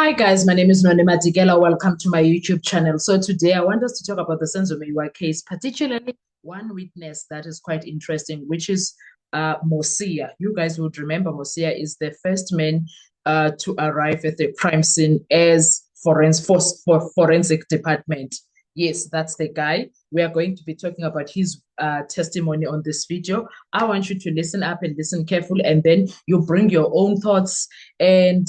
Hi guys, my name is Noni Madigela. Welcome to my YouTube channel. So today I want us to talk about the Senzo Meyiwa case, particularly one witness that is quite interesting, which is Mosia. You guys would remember Mosia is the first man to arrive at the crime scene as for forensic department. Yes, that's the guy. We are going to be talking about his testimony on this video. I want you to listen up and listen carefully, and then you bring your own thoughts and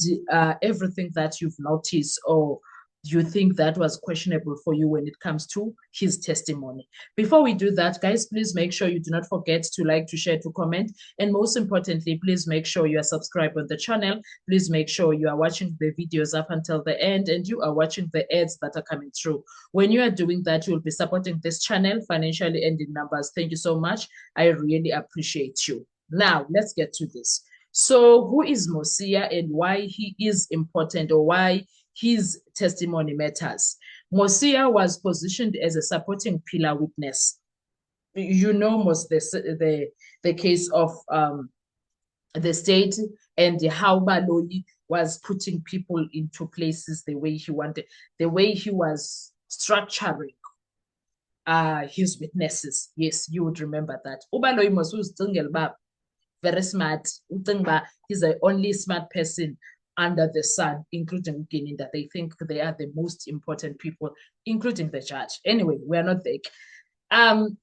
everything that you've noticed or you think that was questionable for you when it comes to his testimony. Before we do that, guys, please make sure you do not forget to like, to share, to comment, and most importantly, please make sure you are subscribed on the channel. Please make sure you are watching the videos up until the end and you are watching the ads that are coming through. When you are doing that, you'll be supporting this channel financially and in numbers. Thank you so much. I really appreciate you. Now, let's get to this. So who is Mosia and why he is important, or why his testimony matters? Mosia was positioned as a supporting pillar witness. You know most the case of the state and how Baloyi was putting people into places the way he wanted, the way he was structuring his witnesses. Yes, you would remember that. Ubaloyi was very smart. He's the only smart person under the sun, including Gininda. They think they are the most important people, including the judge. Anyway, we're not there.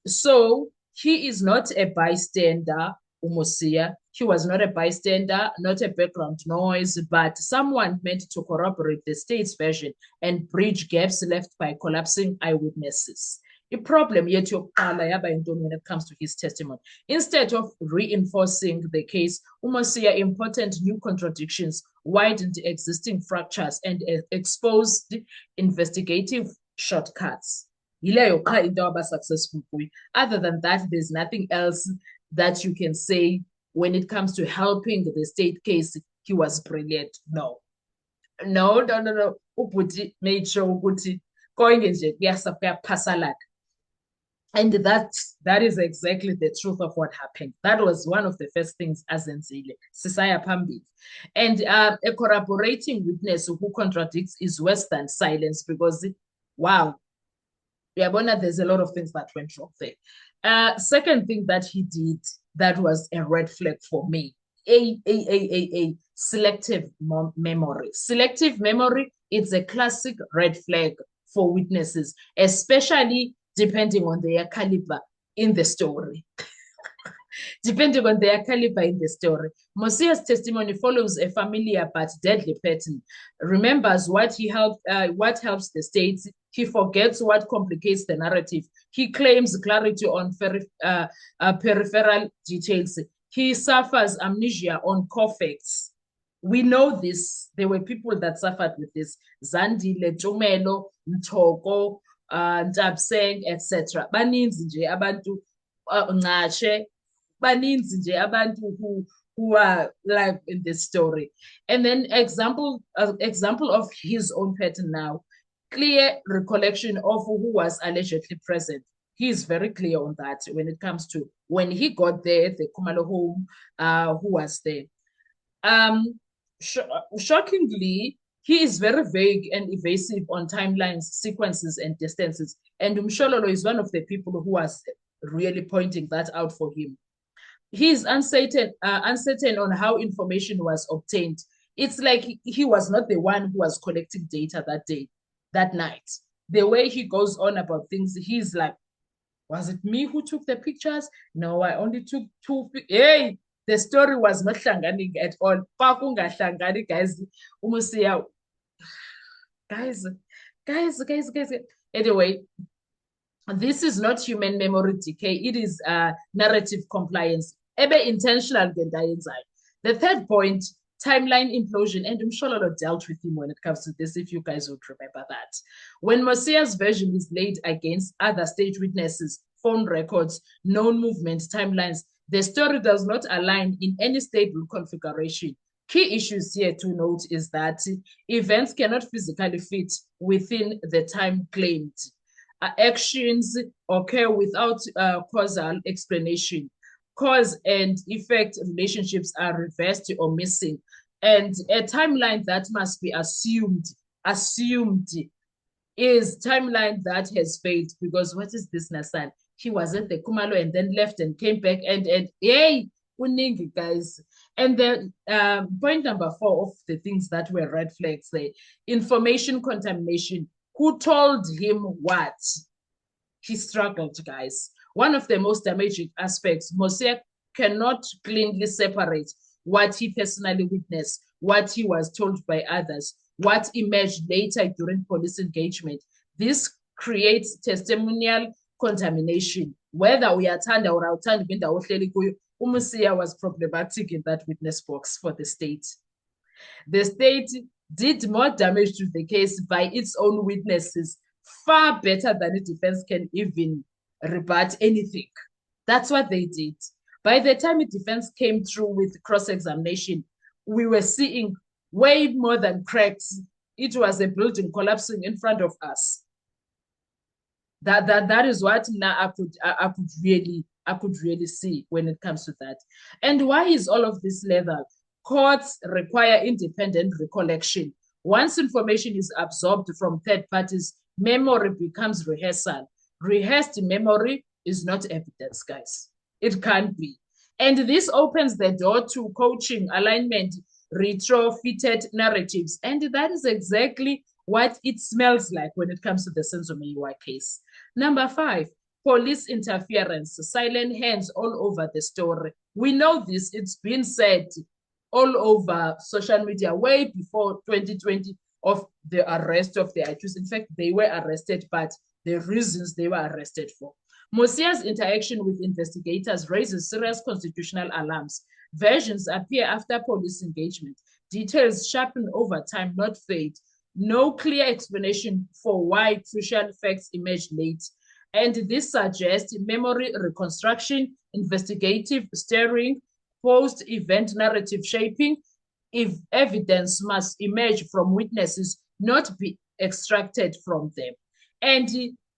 So he is not a bystander, Umusia. He was not a bystander, not a background noise, but someone meant to corroborate the state's version and bridge gaps left by collapsing eyewitnesses. A problem yet when it comes to his testimony. Instead of reinforcing the case, Umusia important new contradictions, widened existing fractures, and exposed investigative shortcuts. Successful. Other than that, there's nothing else that you can say when it comes to helping the state case. He was brilliant. No. Uputi made sure ukuthi going nje kuyaphasalaka. And that is exactly the truth of what happened. That was one of the first things azenzile sisaya phambili. And a corroborating witness who contradicts is worse than silence, because wow, there's a lot of things that went wrong there. Second thing that he did that was a red flag for me, selective memory. Selective memory, it's a classic red flag for witnesses, especially depending on their caliber in the story. Depending on their caliber in the story. Mosia's testimony follows a familiar but deadly pattern. Remembers what helps the state. He forgets what complicates the narrative. He claims clarity on peripheral details. He suffers amnesia on core facts. We know this. There were people that suffered with this. Zandile, Tumelo, Mtoko, Ndabseng, etc. Baninzi nje abantu Ncashe, baninzi nje abantu who are like in this story. And then example of his own pattern now. Clear recollection of who was allegedly present. He is very clear on that when it comes to when he got there, the Khumalo home, who was there. Shockingly, he is very vague and evasive on timelines, sequences, and distances. And Umshololo is one of the people who was really pointing that out for him. He is uncertain on how information was obtained. It's like he was not the one who was collecting data that day, that night. The way he goes on about things, he's like, was it me who took the pictures? No, I only took two. Hey, the story was not hlanganing at all. Guys. Umusia, guys. Anyway, this is not human memory decay. It is narrative compliance. Ebe intentional. The third point, timeline implosion, and Umshololo dealt with him when it comes to this, if you guys would remember that. When Mosia's version is laid against other state witnesses, phone records, known movement, timelines, the story does not align in any stable configuration. Key issues here to note is that events cannot physically fit within the time claimed. Actions occur without causal explanation. Cause and effect relationships are reversed or missing. And a timeline that must be assumed is timeline that has failed, because what is this, Nasan? He was at the Kumalo and then left and came back and hey, uningi guys. And then point number 4 of the things that were red flags there, information contamination. Who told him what? He struggled, guys. One of the most damaging aspects, Mosia cannot cleanly separate what he personally witnessed, what he was told by others, what emerged later during police engagement. This creates testimonial contamination. Whether we attend or outside, Umusia was problematic in that witness box for the state. The state did more damage to the case by its own witnesses, far better than the defense can even rebut anything. That's what they did. By the time the defense came through with cross-examination, we were seeing way more than cracks. It was a building collapsing in front of us. That is what now I could really see when it comes to that. And why is all of this level? Courts require independent recollection. Once information is absorbed from third parties, memory becomes rehearsal. Rehearsed memory is not evidence, guys. It can't be. And this opens the door to coaching, alignment, retrofitted narratives. And that is exactly what it smells like when it comes to the Senzo Meyiwa case. Number 5, police interference, silent hands all over the story. We know this. It's been said all over social media way before 2020 of the arrest of the accused. In fact, they were arrested, but the reasons they were arrested for. Mosia's interaction with investigators raises serious constitutional alarms. Versions appear after police engagement. Details sharpen over time, not fade. No clear explanation for why crucial facts emerge late. And this suggests memory reconstruction, investigative steering, post-event narrative shaping. If evidence must emerge from witnesses, not be extracted from them. And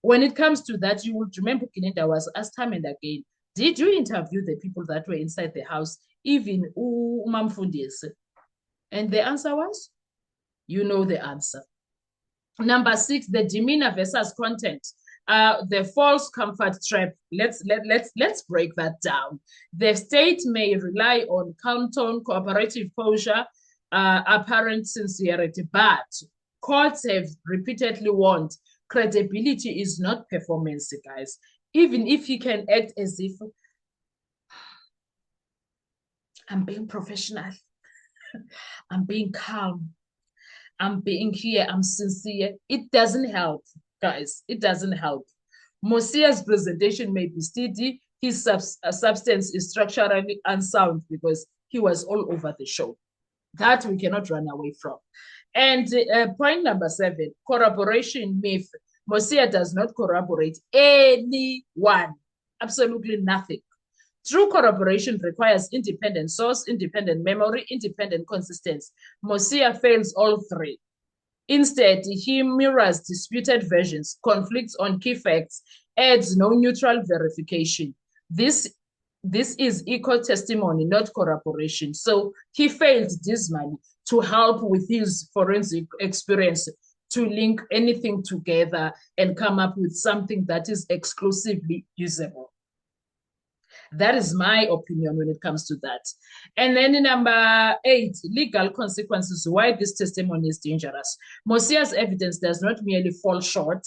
when it comes to that, you would remember Kininda was asked time and again, did you interview the people that were inside the house, even Umamfundis? And the answer was, you know the answer. Number 6, the demeanor versus content. The false comfort trap. Let's break that down. The state may rely on calm tone, cooperative posture, apparent sincerity, but courts have repeatedly warned credibility is not performance, guys. Even if you can act as if I'm being professional, I'm being calm, I'm being here, I'm sincere, it doesn't help, guys. It doesn't help. Mosia's presentation may be steady. His substance is structurally unsound because he was all over the show. That we cannot run away from. And point number 7, corroboration myth. Mosia does not corroborate anyone, absolutely nothing. True corroboration requires independent source, independent memory, independent consistency. Mosia fails all 3. Instead, he mirrors disputed versions, conflicts on key facts, adds no neutral verification. This is equal testimony, not corroboration. So he failed dismally to help with his forensic experience to link anything together and come up with something that is exclusively usable. That is my opinion when it comes to that. And then in number 8, legal consequences, why this testimony is dangerous. Mosia's evidence does not merely fall short.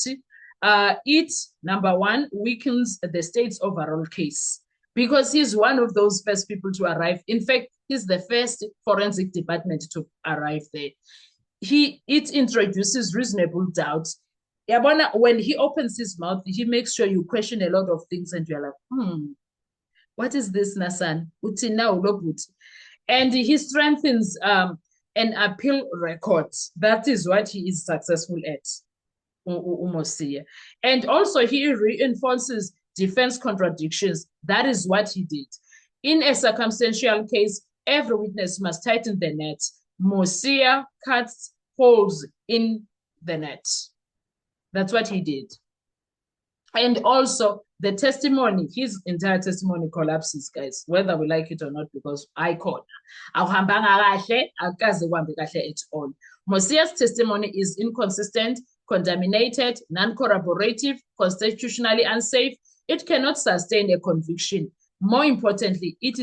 It, number 1, weakens the state's overall case because he's one of those first people to arrive. In fact, he's the first forensic department to arrive there. It introduces reasonable doubt. When he opens his mouth, he makes sure you question a lot of things and you're like, what is this, Nasan? And he strengthens an appeal record. That is what he is successful at, Umosia. And also he reinforces defense contradictions. That is what he did. In a circumstantial case, every witness must tighten the net. Mosia cuts holes in the net. That's what he did. And also The testimony, his entire testimony collapses, guys, whether we like it or not, because I called. At all. Mosia's testimony is inconsistent, contaminated, non-corroborative, constitutionally unsafe. It cannot sustain a conviction. More importantly, it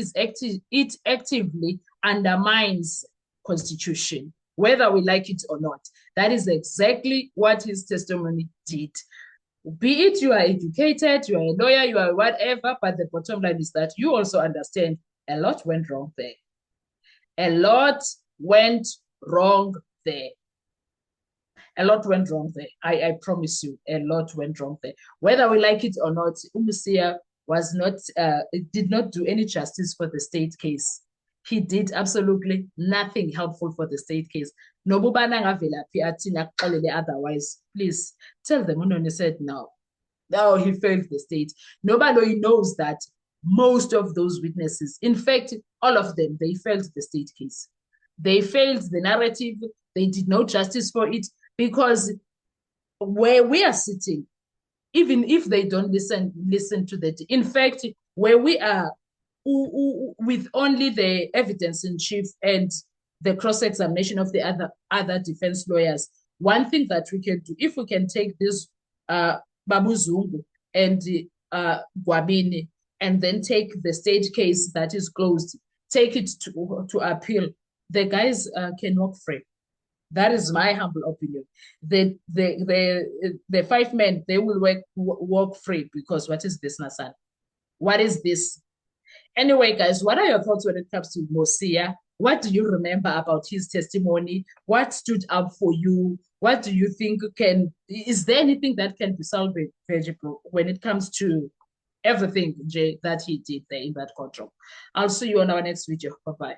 actively undermines constitution, whether we like it or not. That is exactly what his testimony did. Be it you are educated, you are a lawyer, you are whatever, but the bottom line is that you also understand a lot went wrong there. A lot went wrong there. A lot went wrong there. I promise you, a lot went wrong there. Whether we like it or not, Umusia did not do any justice for the state case. He did absolutely nothing helpful for the state case. Otherwise, please tell them Unoni said no. No, he failed the state. Nobody knows that most of those witnesses, in fact, all of them, they failed the state case. They failed the narrative. They did no justice for it, because where we are sitting, even if they don't listen to that, in fact, where we are with only the evidence in chief and the cross-examination of the other defense lawyers, one thing that we can do, if we can take this Babu Zungu and Gwabini, and then take the state case that is closed, take it to appeal, the guys can walk free. That is my humble opinion. The 5 men, they will walk free, because what is this, Nasan? What is this? Anyway, guys, what are your thoughts when it comes to Mosia? What do you remember about his testimony? What stood up for you? What do you think is there anything that can be salvaged when it comes to everything, Jay, that he did there in that courtroom? I'll see you on our next video. Bye-bye.